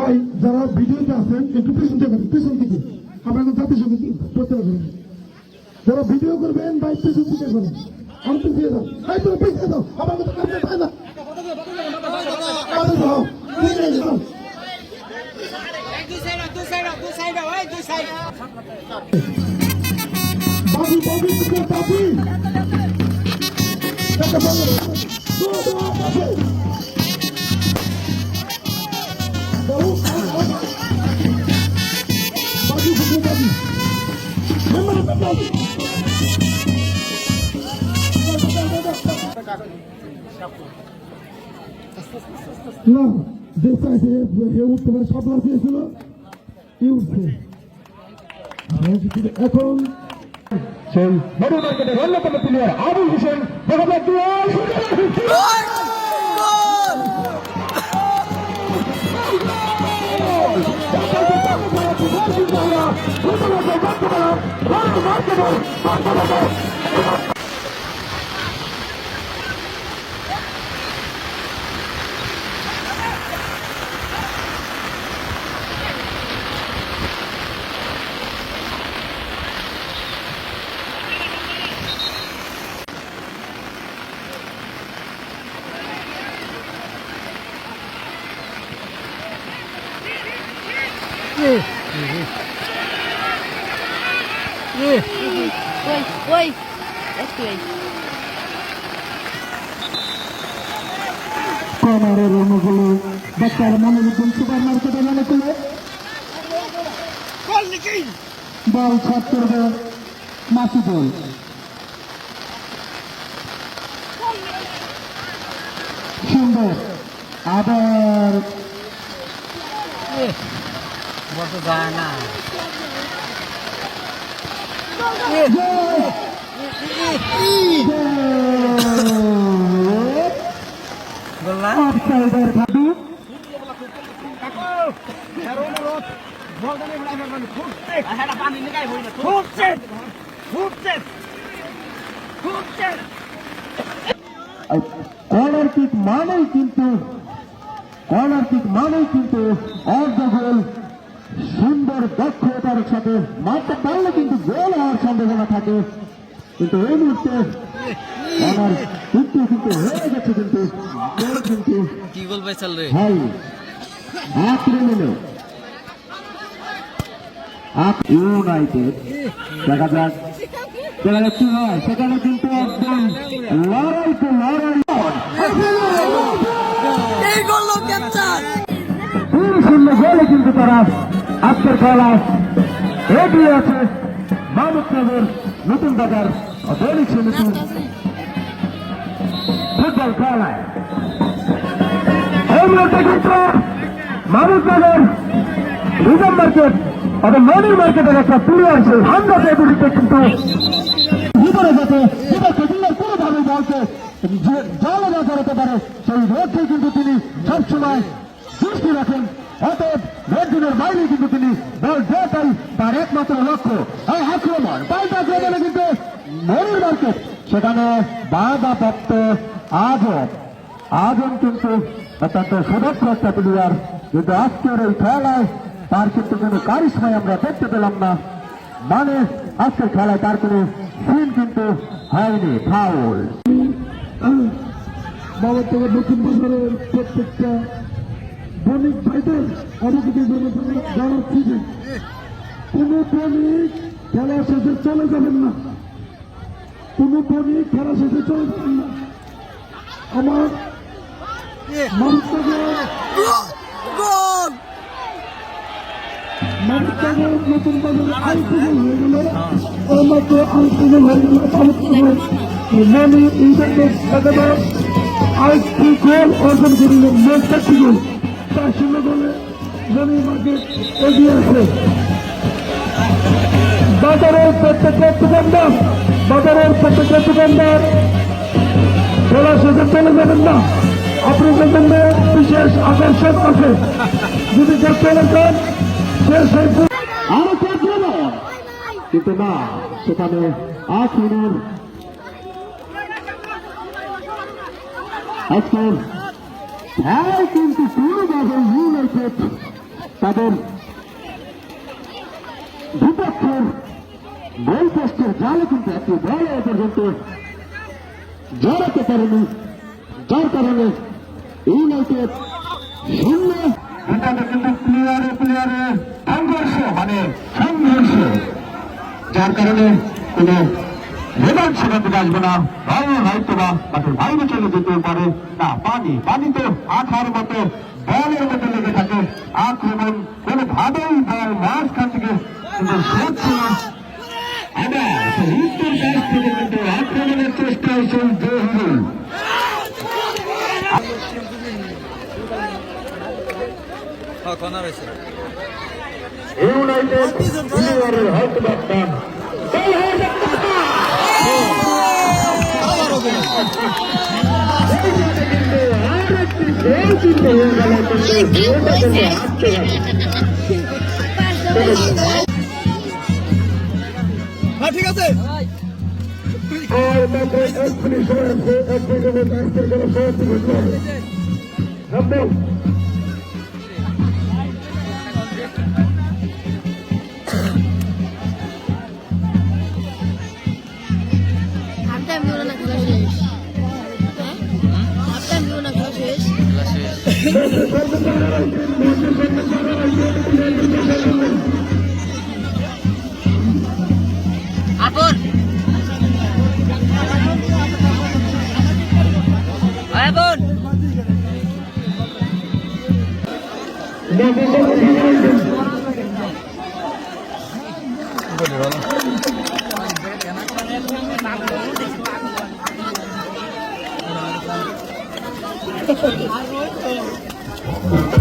ভাই যারা ভিডিওতে আছেন একটু পেছন থেকে আমরা এখন জাতির সঙ্গে প্রচার করেন, যারা ভিডিও করবেন ভাই পেছন থেকে করেন, আমি পিছিয়ে যাও, ভাই তোরা পিছিয়ে যাও, আমার কথা কাছে পায় না, না যে চাইছে হে উঠতে পারে, সাপলা চেয়েছিল ই উঠছে এখন সেই বড় মার্কেটের অন্যতম player Abul Hossain Oi, oi. কর্নারের অনুগুলো ডাক্তার মনিরুদ্দিন সুপার মার্কেটে মনে করে বল ছাড় করবে মাসুদুল, সুন্দর আবার বলতে যায় না অফসাইডের ভাবি কর্নার কিক মানেই কিন্তু অর্ধগোল, সুন্দর দক্ষতার সাথে মারতে পারলে কিন্তু গোল হওয়ার সম্ভাবনা থাকে, কিন্তু এই মুহূর্তে কর্নার কিন্তু হয়ে গেছে, কিন্তু কি গোল পাইছাল রে ভাই ইউনাইটেড দেখা যাক কি হয়, সেখানে কিন্তু একদম লড়াই গোলে কিন্তু তারা আজকের খেলায় এগিয়ে আছে মাহমুদনগর নতুন বাজার দৈনিক সমিতি ফুটবল খেলায়। এই মুহূর্তে কিন্তু মাহমুদনগর রিজার্ভ মার্কেট অর্থাৎ মনির মার্কেটের একটা প্লেয়ার সেই হামলা বিরুদ্ধে কিন্তু ভিতরে যেতে কোনোভাবে বলতে জল না করাতে পারে সেই লক্ষ্যে কিন্তু তিনি সবসময় দৃষ্টি রাখেন, অতএব রেডজোনের বাইরে কিন্তু তিনি বল দেওয়াটাই তার একমাত্র লক্ষ্য। এই আক্রমণ পাল্টা আক্রমণে কিন্তু মনির মার্কেট সেখানে বাধা প্রাপ্ত আজম কিন্তু অত্যন্ত সুদক্ষ একটা প্লেয়ার, কিন্তু আজকের এই খেলায় তার কিন্তু কোনো কারিশমাই আমরা দেখতে পেলাম না, মানে আজকের খেলায় তার কোনো সিন কিন্তু হয়নি, ফাউল। বাবা থেকে দক্ষিণ বাজারের প্রত্যেকটা বণিক ভাইদের অবগতি জানাচ্ছি যে কোনো বণিক খেলা শেষে চলে যাবেন না, আমার নতুন বাজারে আইপিএল হয়ে গেল, আমাকে আইপিএল হয়ে গেল, মানে ইন্টারনেট একেবারে আরেকটি গোল অর্জন করিলেন, চারটি গোল 4-0 গোলে মনির মার্কেট এগিয়ে আছে। বাজারের প্রত্যেকটা দোকানদার খেলা শেষে চলে যাবেন না, আপনাদের জন্য বিশেষ আকর্ষণ আছে, যদি দেখতে চান কিন্তু না, সেখানে 8 মিনিট আজকের খেলায় কিন্তু কোনোভাবে ইউনাইটেড তাদের বিপক্ষের গোল পোস্টের জালে কিন্তু একটি বল এ পর্যন্ত জড়াতে পারেনি, যার কারণে ইউনাইটেড শূন্য। এটাতে কিন্তু প্লেয়ারে সংঘর্ষ, মানে সংঘর্ষ, যার কারণে কোন রেজাল্ট সেখান থেকে আসবে না। হয়তো বা মাঠের বাইরে চলে যেতে পারে না। পানিতে আঠার মতো বলের মতো লেগে থাকে। আক্রমণ কোনোভাবেই বল মাঝখান থেকে কিন্তু সরছে না। আবার উত্তর পাশ থেকে কিন্তু আক্রমণের চেষ্টা হয়েছে জহিরুল। ইউনাইটেড প্লেয়ারের হয়তো একটা ঠিক আছে হাফ টাইম দিও না, খেলা শেষ। হাফ টাইম দিও না, খেলা শেষ। আপন আপন Thank you.